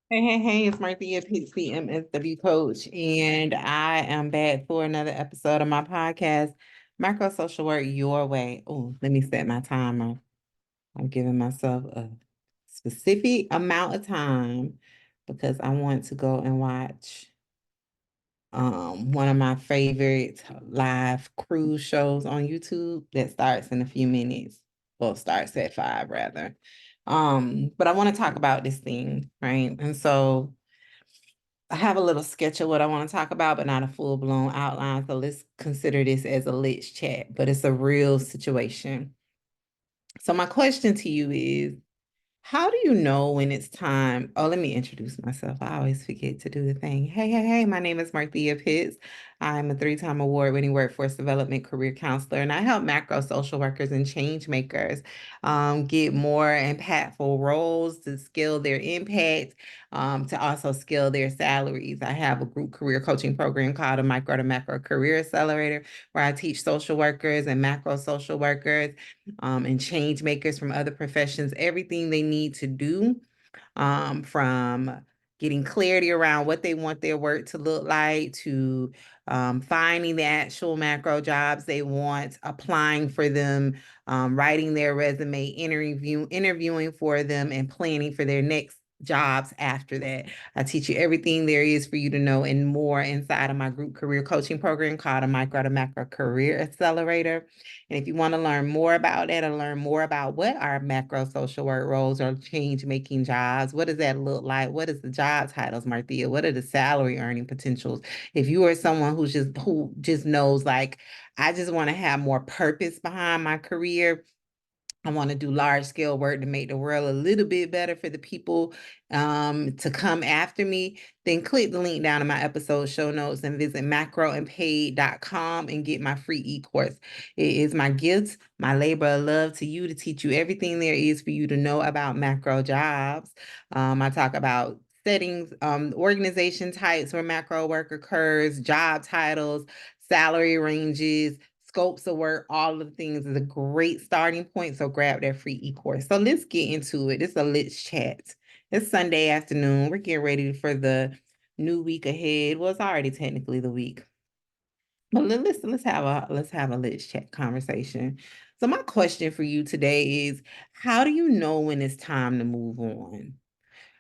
Hey, it's Marthea Pitts, the MSW coach, and I am back for another episode of my podcast, Micro Social Work Your Way. Oh, let me set my timer. I'm giving myself a specific amount of time because I want to go and watch one of my favorite live cruise shows on YouTube that starts in a few minutes. Well, starts at 5 rather. But I want to talk about this thing, right? And so I have a little sketch of what I want to talk about, but not a full-blown outline. So let's consider this as a let's chat, but it's a real situation. So my question to you is, how do you know when it's time? Oh, let me introduce myself. I always forget to do the thing. Hey, my name is Marthea Pitts. I'm a three-time award-winning workforce development career counselor, and I help macro social workers and change makers get more impactful roles to scale their impact, to also scale their salaries. I have a group career coaching program called a Micro to Macro Career Accelerator, where I teach social workers and macro social workers and change makers from other professions everything they need to do, from getting clarity around what they want their work to look like, to finding the actual macro jobs they want, applying for them, writing their resume, interviewing for them, and planning for their next jobs after that. I teach you everything there is for you to know and more inside of my group career coaching program called a Micro to Macro Career Accelerator. And if you want to learn more about that or learn more about what are macro social work roles or change making jobs, what does that look like? What is the job titles, Marthea? What are the salary earning potentials? If you are someone who just knows, like, I just want to have more purpose behind my career, I want to do large scale work to make the world a little bit better for the people to come after me, then click the link down in my episode show notes and visit macroandpaid.com and get my free e-course. It is my gift, my labor of love to you to teach you everything there is for you to know about macro jobs. I talk about settings, organization types where macro work occurs, job titles, salary ranges, scopes of work, all of the things is a great starting point. So grab that free e-course. So let's get into it. It's a let's chat. It's Sunday afternoon. We're getting ready for the new week ahead. Well, it's already technically the week. But let's have a let's chat conversation. So my question for you today is, how do you know when it's time to move on?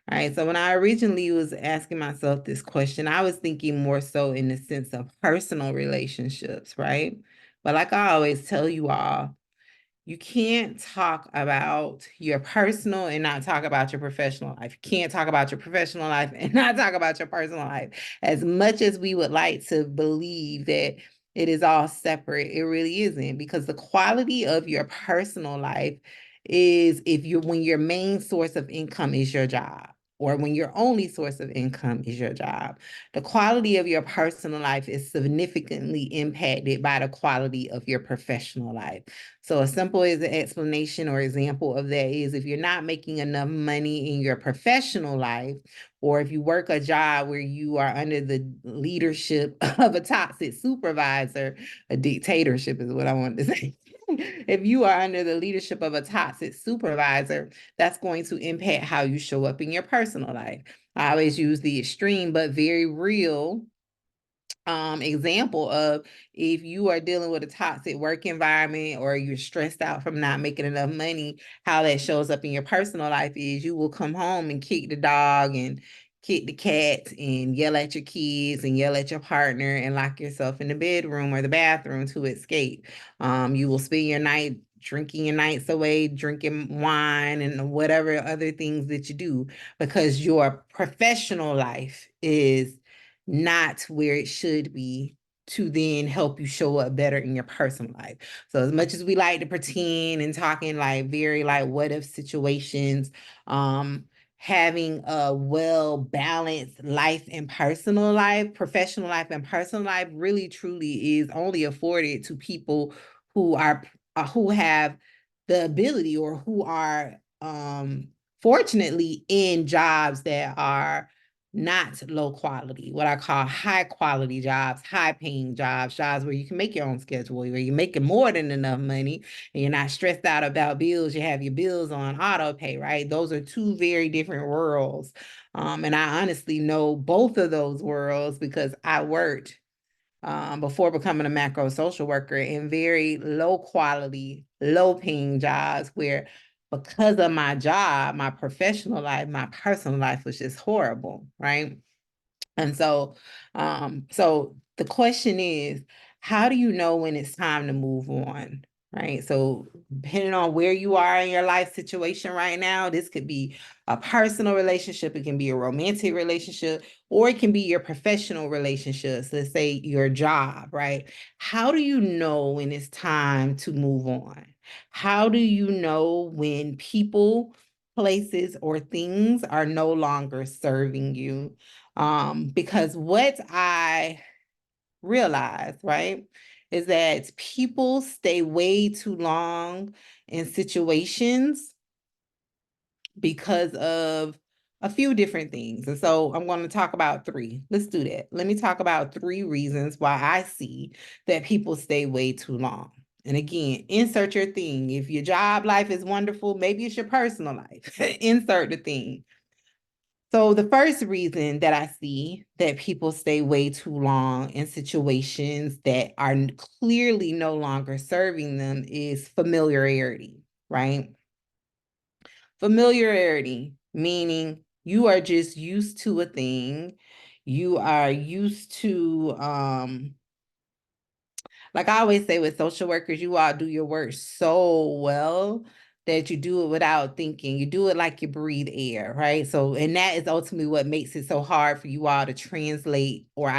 All right. So when I originally was asking myself this question, I was thinking more so in the sense of personal relationships, right? But like I always tell you all, you can't talk about your personal and not talk about your professional life. You can't talk about your professional life and not talk about your personal life. As much as we would like to believe that it is all separate, it really isn't, because the quality of your personal life is if you're when your main source of income is your job, or when your only source of income is your job. The quality of your personal life is significantly impacted by the quality of your professional life. So a simple as an explanation or example of that is, if you're not making enough money in your professional life, or if you work a job where you are under the leadership of a toxic supervisor, a dictatorship is what I wanted to say. If you are under the leadership of a toxic supervisor, that's going to impact how you show up in your personal life. I always use the extreme but very real example of, if you are dealing with a toxic work environment or you're stressed out from not making enough money, how that shows up in your personal life is you will come home and kick the dog and kick the cat and yell at your kids and yell at your partner and lock yourself in the bedroom or the bathroom to escape. You will spend your night drinking your nights away, drinking wine and whatever other things that you do, because your professional life is not where it should be to then help you show up better in your personal life. So as much as we like to pretend and talking like very like what if situations, having a well balanced life and personal life, professional life and personal life really truly is only afforded to people who are who have the ability, or who are fortunately in jobs that are not low quality, what I call high quality jobs, high paying jobs, jobs where you can make your own schedule, where you're making more than enough money and you're not stressed out about bills. You have your bills on auto pay, right? Those are two very different worlds. And I honestly know both of those worlds because I worked before becoming a macro social worker in very low quality, low paying jobs where because of my job, my professional life, my personal life was just horrible, right? And so the question is, how do you know when it's time to move on? Right. So depending on where you are in your life situation right now, this could be a personal relationship, it can be a romantic relationship, or it can be your professional relationships. Let's say your job, right? How do you know when it's time to move on? How do you know when people, places, or things are no longer serving you? Because what I realized, right, is that people stay way too long in situations because of a few different things. And so I'm going to talk about three. Let's do that. Let me talk about three reasons why I see that people stay way too long. And again, insert your thing. If your job life is wonderful, maybe it's your personal life. Insert the thing. So the first reason that I see that people stay way too long in situations that are clearly no longer serving them is familiarity, right? Familiarity, meaning you are just used to a thing. You are used to like I always say with social workers, you all do your work so well that you do it without thinking. You do it like you breathe air, right? So, and that is ultimately what makes it so hard for you all to translate or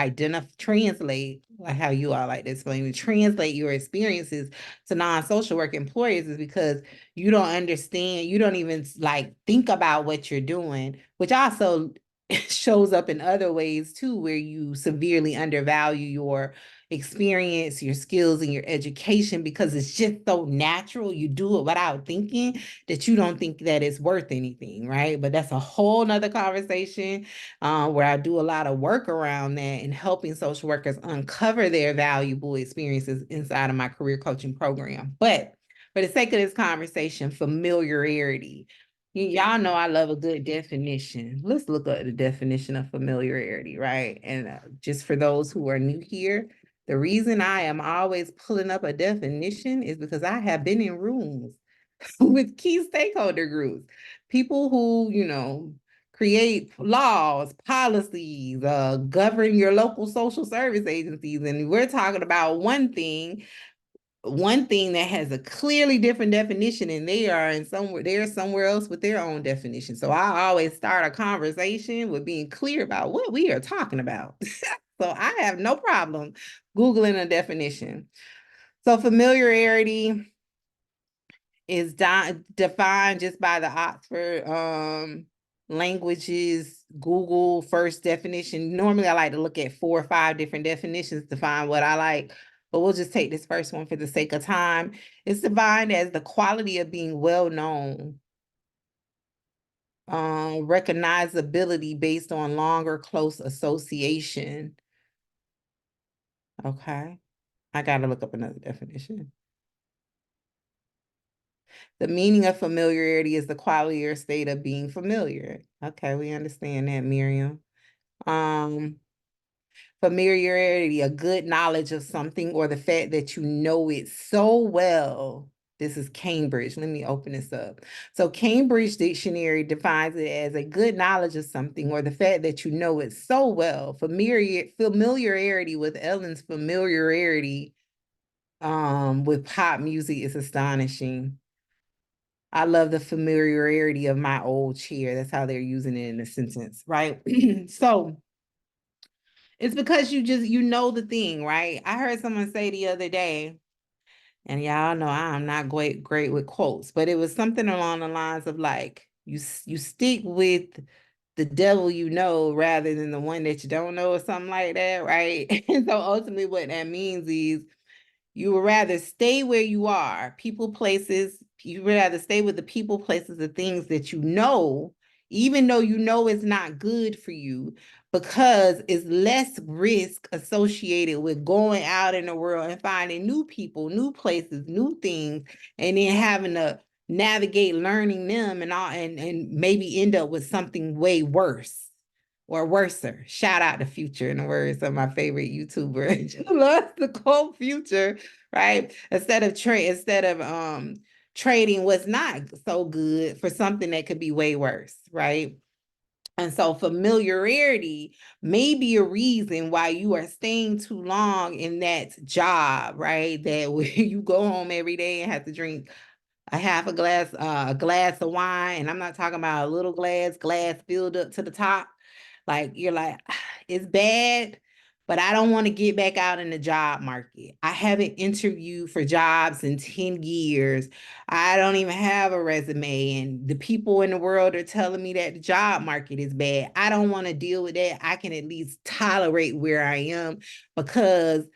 translate, like how you all like to explain, to translate your experiences to non-social work employers is because you don't understand, you don't even like think about what you're doing, which also shows up in other ways too, where you severely undervalue your experience, your skills, and your education because it's just so natural. You do it without thinking that you don't think that it's worth anything, right? But that's a whole nother conversation where I do a lot of work around that and helping social workers uncover their valuable experiences inside of my career coaching program. But for the sake of this conversation, familiarity. Y'all know I love a good definition. Let's look at the definition of familiarity, right? And just for those who are new here, the reason I am always pulling up a definition is because I have been in rooms with key stakeholder groups, people who, create laws, policies, govern your local social service agencies. And we're talking about one thing that has a clearly different definition, and they're somewhere else with their own definition. So I always start a conversation with being clear about what we are talking about. So I have no problem Googling a definition. So familiarity is defined just by the Oxford languages Google first definition. Normally I like to look at 4 or 5 different definitions to find what I like, but we'll just take this first one for the sake of time. It's defined as the quality of being well known, recognizability based on long or close association. Okay, I gotta look up another definition. The meaning of familiarity is the quality or state of being familiar. Okay, we understand that, Miriam. Familiarity, a good knowledge of something or the fact that you know it so well. This is Cambridge. Let me open this up. So Cambridge Dictionary defines it as a good knowledge of something or the fact that you know it so well. Familiarity with Ellen's familiarity with pop music is astonishing. I love the familiarity of my old chair. That's how they're using it in a sentence, right? So it's because you know the thing, right? I heard someone say the other day, and y'all know I'm not great with quotes, but it was something along the lines of like, you stick with the devil you know rather than the one that you don't know, or something like that, right? And so ultimately what that means is you would rather stay where you are, you would rather stay with the people, places, the things that you know even though you know it's not good for you, because it's less risk associated with going out in the world and finding new people, new places, new things, and then having to navigate learning them and all, and maybe end up with something way worse or worser. Shout out to Future, in the words of my favorite YouTuber who loves to quote Future, right? Instead of trading what's not so good for something that could be way worse, right? And so familiarity may be a reason why you are staying too long in that job, right? That when you go home every day and have to drink a glass of wine, and I'm not talking about a little glass filled up to the top. Like you're like, it's bad, but I don't want to get back out in the job market. I haven't interviewed for jobs in 10 years. I don't even have a resume, and the people in the world are telling me that the job market is bad. I don't want to deal with that. I can at least tolerate where I am because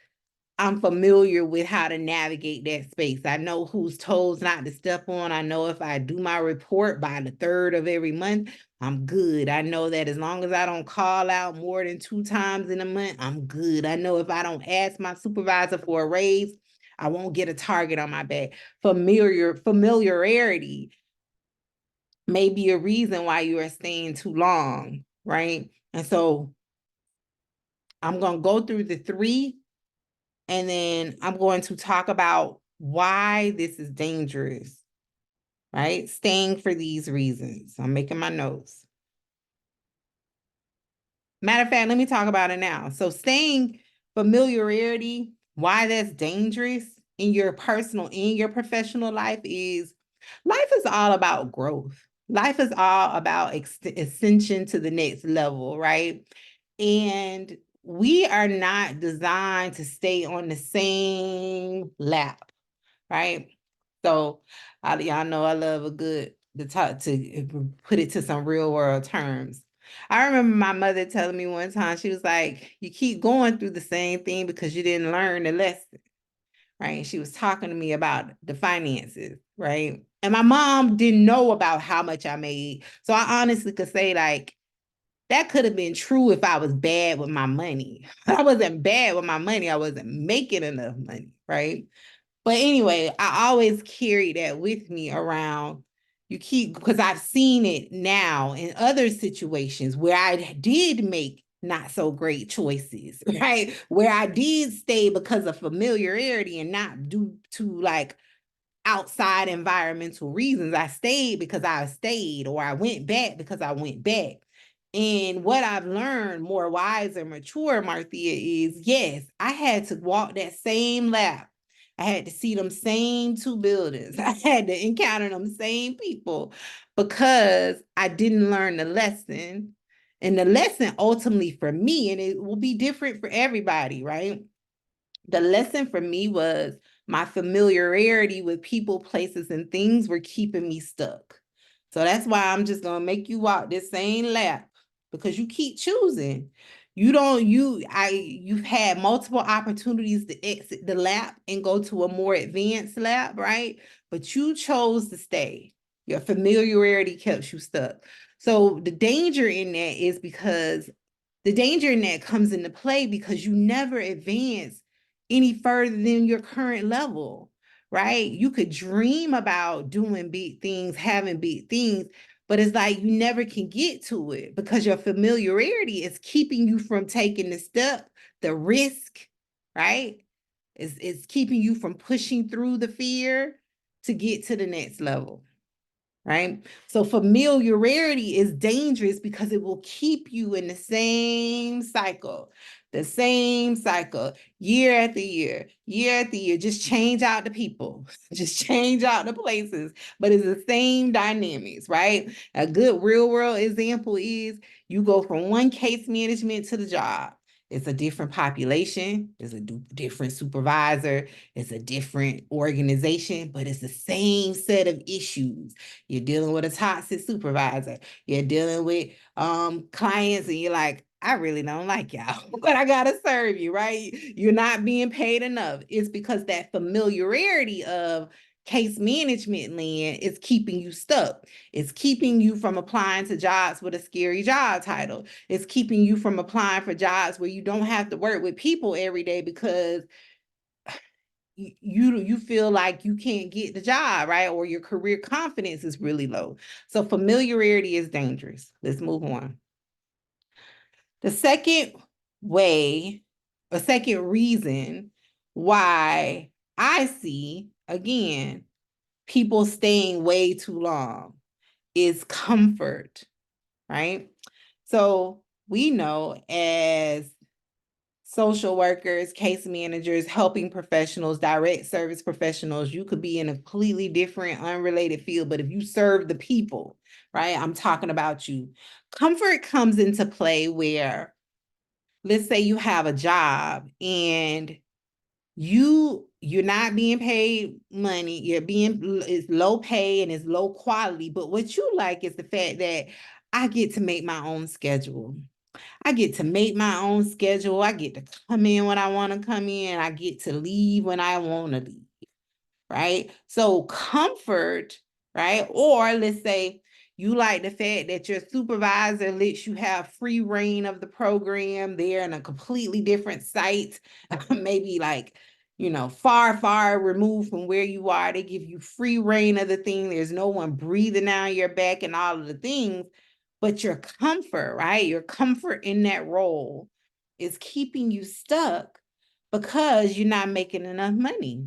I'm familiar with how to navigate that space. I know whose toes not to step on. I know if I do my report by the 3rd of every month, I'm good. I know that as long as I don't call out more than 2 times in a month, I'm good. I know if I don't ask my supervisor for a raise, I won't get a target on my back. Familiarity may be a reason why you are staying too long, right? And so I'm going to go through the 3, and then I'm going to talk about why this is dangerous, right? Staying for these reasons. I'm making my notes. Matter of fact, let me talk about it now. So staying familiarity, why that's dangerous in your professional life is all about growth. Life is all about ascension to the next level, right? And we are not designed to stay on the same lap, right? So y'all know I love a good to talk to put it to some real world terms. I remember my mother telling me one time, she was like, you keep going through the same thing because you didn't learn the lesson, right? She was talking to me about the finances, right? And my mom didn't know about how much I made. So I honestly could say, like, that could have been true if I was bad with my money. I wasn't bad with my money. I wasn't making enough money, right? But anyway, I always carry that with me around. Because I've seen it now in other situations where I did make not so great choices, right? Where I did stay because of familiarity and not due to like outside environmental reasons. I stayed because I stayed, or I went back because I went back. And what I've learned, more wise and mature, Marthea, is yes, I had to walk that same lap. I had to see them same 2 buildings. I had to encounter them same people because I didn't learn the lesson. And the lesson ultimately for me, and it will be different for everybody, right? The lesson for me was my familiarity with people, places, and things were keeping me stuck. So that's why I'm just gonna make you walk this same lap because you keep choosing. You've had multiple opportunities to exit the lap and go to a more advanced lap, right? But you chose to stay. Your familiarity kept you stuck. So the danger in that is because the danger in that comes into play because you never advance any further than your current level, right? You could dream about doing big things, having big things, but it's like you never can get to it because your familiarity is keeping you from taking the step, the risk, right? It's keeping you from pushing through the fear to get to the next level, right? So familiarity is dangerous because it will keep you in the same cycle, year after year, year after year. Just change out the people, just change out the places, but it's the same dynamics, right? A good real world example is you go from one case management to the job. It's a different population, it's a different supervisor, it's a different organization, but it's the same set of issues. You're dealing with a toxic supervisor. You're dealing with clients, and you're like, I really don't like y'all, but I gotta serve you, right? You're not being paid enough. It's because that familiarity of Case management land is keeping you stuck. It's keeping you from applying to jobs with a scary job title. It's keeping you from applying for jobs where you don't have to work with people every day because you feel like you can't get the job, right? Or your career confidence is really low. So familiarity is dangerous. Let's move on. The second way, a second reason why I see, again, people staying way too long is comfort, right? So we know as social workers, case managers, helping professionals, direct service professionals, you could be in a completely different, unrelated field, but if you serve the people, right? I'm talking about you. Comfort comes into play where, let's say you have a job and you're not being paid money, it's low pay and it's low quality, but what you like is the fact that I get to make my own schedule. I get to make my own schedule. I get to come in when I want to come in. I get to leave when I want to leave, right? So comfort, right? Or let's say you like the fact that your supervisor lets you have free reign of the program. They're in a completely different site, maybe like, far, far removed from where you are. They give you free reign of the thing. There's no one breathing down your back and all of the things. But your comfort, right? Your comfort in that role is keeping you stuck because you're not making enough money.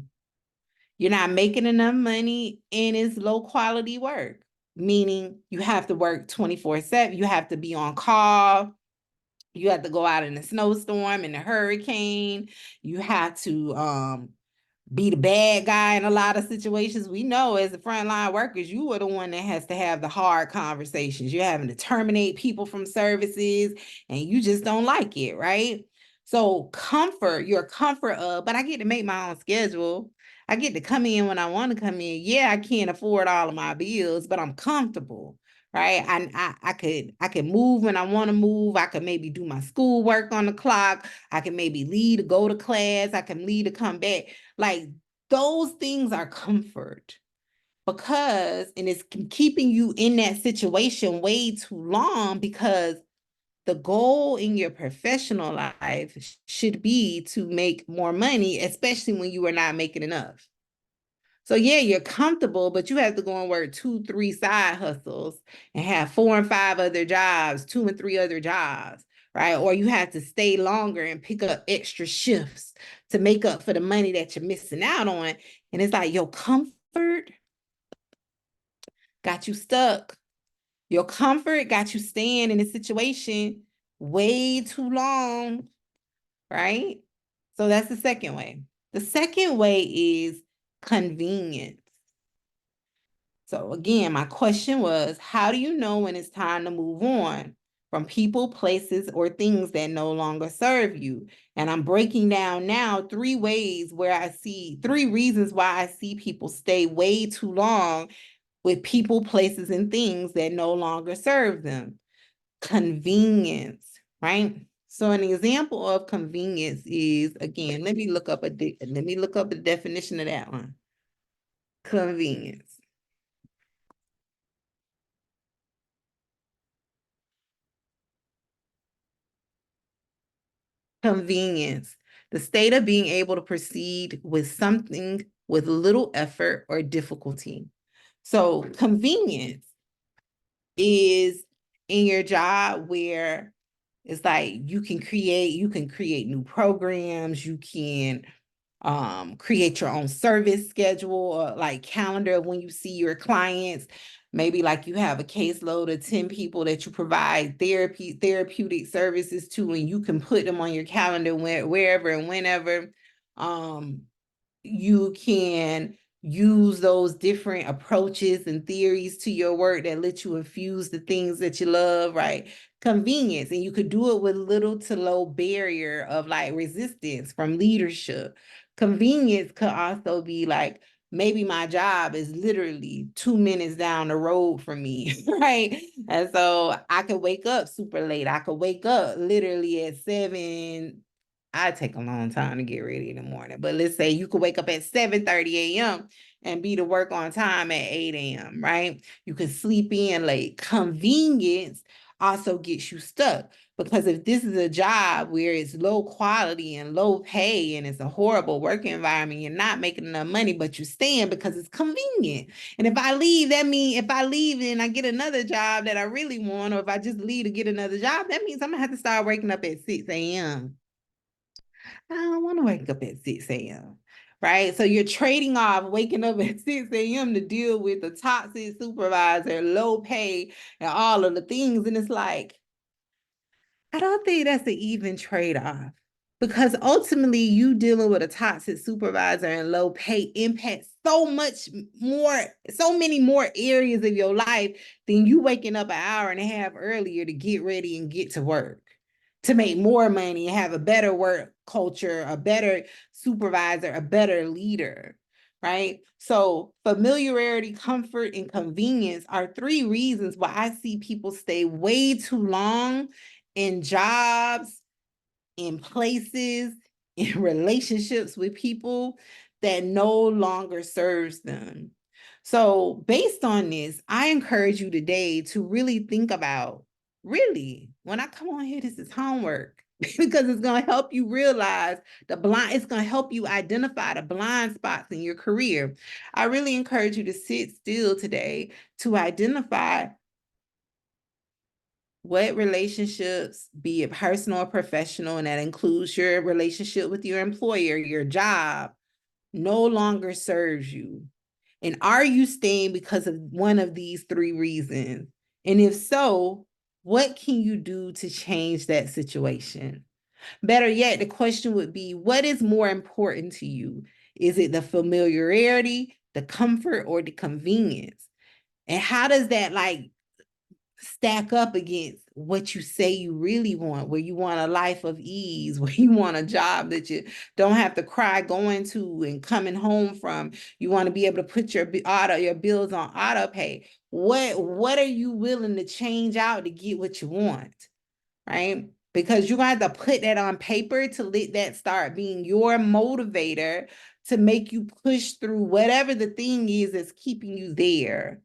You're not making enough money and it's low quality work, meaning you have to work 24/7. You have to be on call. You have to go out in a snowstorm, in a hurricane. You have to be the bad guy in a lot of situations. We know as the frontline workers, you are the one that has to have the hard conversations. You're having to terminate people from services and you just don't like it, right? So comfort, your comfort of, but I get to make my own schedule. I get to come in when I want to come in. Yeah, I can't afford all of my bills, but I'm comfortable, right? I could move when I want to move. I could maybe do my schoolwork on the clock. I can maybe leave to go to class. I can leave to come back. Like those things are comfort and it's keeping you in that situation way too long because the goal in your professional life should be to make more money, especially when you are not making enough. So yeah, you're comfortable, but you have to go and work 2, 3 side hustles and have 4 and 5 other jobs, 2 and 3 other jobs, right? Or you have to stay longer and pick up extra shifts to make up for the money that you're missing out on. And it's like your comfort got you stuck. Your comfort got you staying in a situation way too long, right? So that's the second way. The second way is convenience. So again, my question was, how do you know when it's time to move on from people, places, or things that no longer serve you? And I'm breaking down now 3 ways where I see 3 reasons why I see people stay way too long with people, places, and things that no longer serve them. Convenience, right? So an example of convenience is, again, let me look up the definition of that one. Convenience. Convenience, the state of being able to proceed with something with little effort or difficulty. So convenience is in your job where it's like you can create new programs, you can create your own service schedule or like calendar when you see your clients. Maybe like you have a caseload of 10 people that you provide therapeutic services to, and you can put them on your calendar wherever and whenever. Um, you can use those different approaches and theories to your work that let you infuse the things that you love, right? Convenience. And you could do it with little to low barrier of like resistance from leadership. Convenience could also be like, maybe my job is literally 2 minutes down the road from me, right? And so I could wake up super late. I could wake up literally at 7, I take a long time to get ready in the morning. But let's say you could wake up at 7:30 a.m. and be to work on time at 8 a.m., right? You can sleep in late. Convenience also gets you stuck. Because if this is a job where it's low quality and low pay and it's a horrible work environment, you're not making enough money, but you're staying because it's convenient. And if I leave, that means if I leave and I get another job that I really want, or if I just leave to get another job, that means I'm gonna have to start waking up at 6 a.m. I don't want to wake up at 6 a.m. Right? So you're trading off waking up at 6 a.m. to deal with a toxic supervisor, low pay, and all of the things. And it's like, I don't think that's an even trade-off, because ultimately you dealing with a toxic supervisor and low pay impacts so much more, so many more areas of your life than you waking up an hour and a half earlier to get ready and get to work, to make more money and have a better work culture, a better supervisor, a better leader. Right? So familiarity, comfort, and convenience are three reasons why I see people stay way too long in jobs, in places, in relationships with people that no longer serves them. So based on this, I encourage you today to really think about, really, when I come on here, this is homework. Because it's going to help you realize it's going to help you identify the blind spots in your career. I really encourage you to sit still today to identify what relationships, be it personal or professional, and that includes your relationship with your employer, your job, no longer serves you. And are you staying because of one of these three reasons? And if so, what can you do to change that situation? Better yet, the question would be, what is more important to you? Is it the familiarity, the comfort, or the convenience? And how does that stack up against what you say you really want, where you want a life of ease, where you want a job that you don't have to cry going to and coming home from? You want to be able to put your bills on auto pay. What are you willing to change out to get what you want? Right? Because you're going to have to put that on paper to let that start being your motivator to make you push through whatever the thing is that's keeping you there.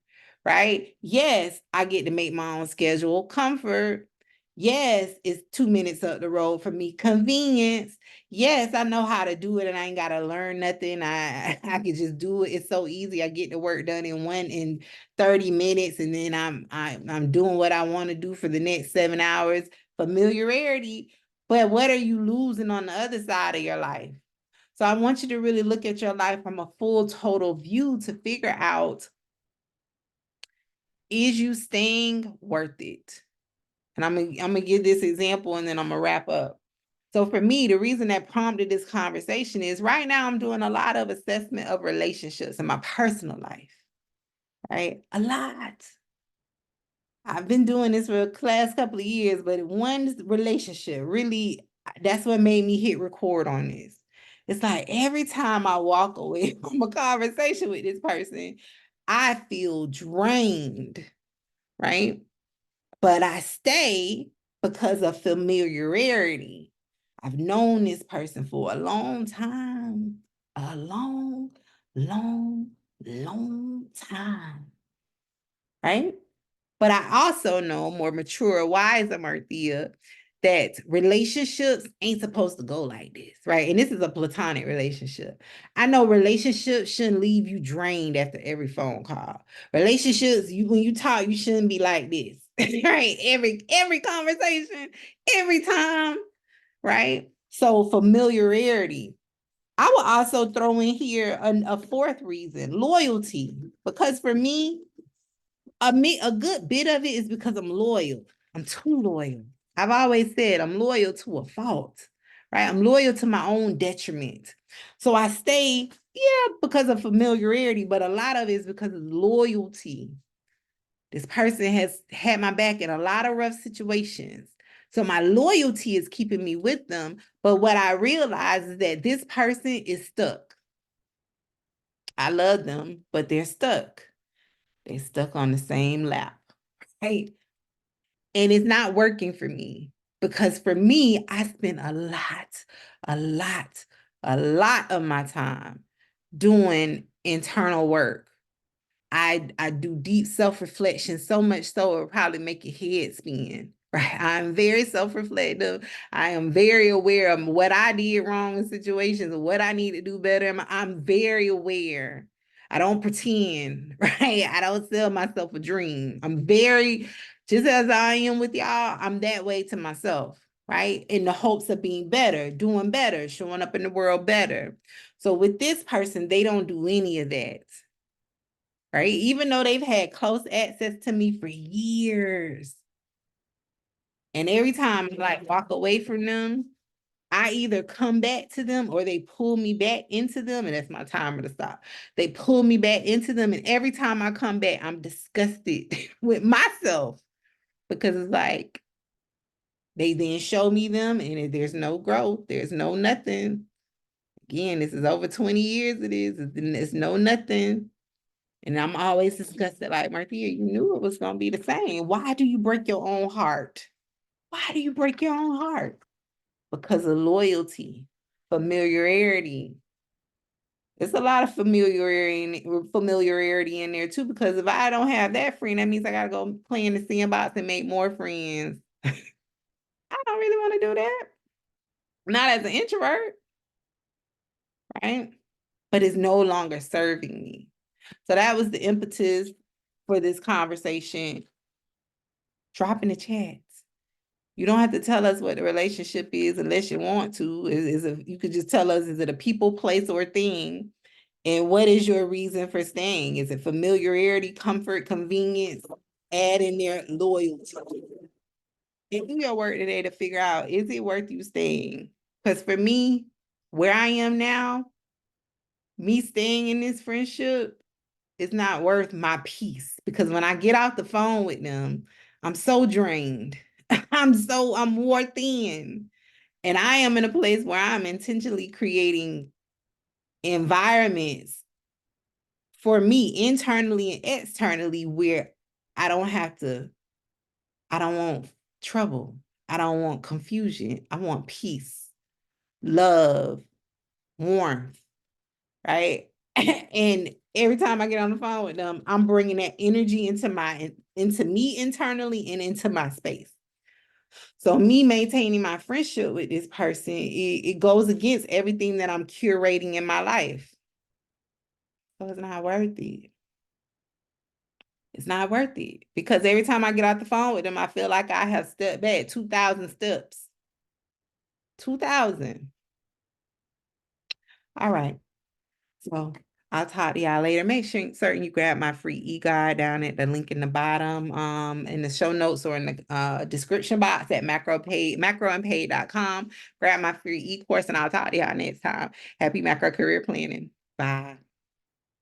Right? Yes, I get to make my own schedule. Comfort. Yes, it's 2 minutes up the road for me. Convenience. Yes, I know how to do it and I ain't got to learn nothing. I can just do it. It's so easy. I get the work done in 30 minutes and then I'm doing what I want to do for the next 7 hours. Familiarity. But what are you losing on the other side of your life? So I want you to really look at your life from a full total view to figure out, is you staying worth it? And I'm gonna give this example and then I'm gonna wrap up. So for me, the reason that prompted this conversation is right now I'm doing a lot of assessment of relationships in my personal life, right? A lot. I've been doing this for the last couple of years, but one relationship really, that's what made me hit record on this. It's like every time I walk away from a conversation with this person, I feel drained, right? But I stay because of familiarity. I've known this person for a long time, a long, long, long time, right? But I also know, more mature, wiser Marthea, that relationships ain't supposed to go like this, right? And this is a platonic relationship. I know relationships shouldn't leave you drained after every phone call. Relationships, when you talk, you shouldn't be like this, right? Every conversation, every time, right? So familiarity. I will also throw in here a fourth reason, loyalty, because for me, a good bit of it is because I'm loyal. I'm too loyal. I've always said I'm loyal to a fault, right? I'm loyal to my own detriment. So I stay, yeah, because of familiarity, but a lot of it is because of loyalty. This person has had my back in a lot of rough situations. So my loyalty is keeping me with them. But what I realize is that this person is stuck. I love them, but they're stuck. They're stuck on the same lap, right? And it's not working for me, because for me, I spend a lot of my time doing internal work. I do deep self-reflection, so much so it'll probably make your head spin. Right. I'm very self-reflective. I am very aware of what I did wrong in situations, what I need to do better. I'm very aware. I don't pretend, right? I don't sell myself a dream. I'm very, just as I am with y'all, I'm that way to myself, right? In the hopes of being better, doing better, showing up in the world better. So with this person, they don't do any of that. Right? Even though they've had close access to me for years. And every time I like walk away from them, I either come back to them or they pull me back into them. And that's my timer to stop. They pull me back into them. And every time I come back, I'm disgusted with myself because it's like they then show me them and there's no growth. There's no nothing. Again, this is over 20 years. It's no nothing. And I'm always disgusted, like, Marthea, you knew it was going to be the same. Why do you break your own heart? Why do you break your own heart? Because of loyalty, familiarity. There's a lot of familiarity in there too, because if I don't have that friend, that means I got to go play in the sandbox and make more friends. I don't really want to do that. Not as an introvert, right? But it's no longer serving me. So that was the impetus for this conversation. Drop in the chats. You don't have to tell us what the relationship is unless you want to. You could just tell us, is it a people, place, or thing? And what is your reason for staying? Is it familiarity, comfort, convenience? Add in there loyalty. And do your work today to figure out, is it worth you staying? Because for me, where I am now, me staying in this friendship is not worth my peace. Because when I get off the phone with them, I'm so drained. I'm more thin. And I am in a place where I'm intentionally creating environments for me internally and externally where I don't want trouble. I don't want confusion. I want peace, love, warmth, right? And every time I get on the phone with them, I'm bringing that energy into me internally and into my space. So me maintaining my friendship with this person, it goes against everything that I'm curating in my life. So it's not worth it. It's not worth it. Because every time I get off the phone with them, I feel like I have stepped back 2,000 steps. 2,000. All right. So I'll talk to y'all later. Make sure certain you grab my free e-guide down at the link in the bottom, in the show notes or in the description box at macroandpaid.com. Grab my free e-course and I'll talk to y'all next time. Happy macro career planning. Bye.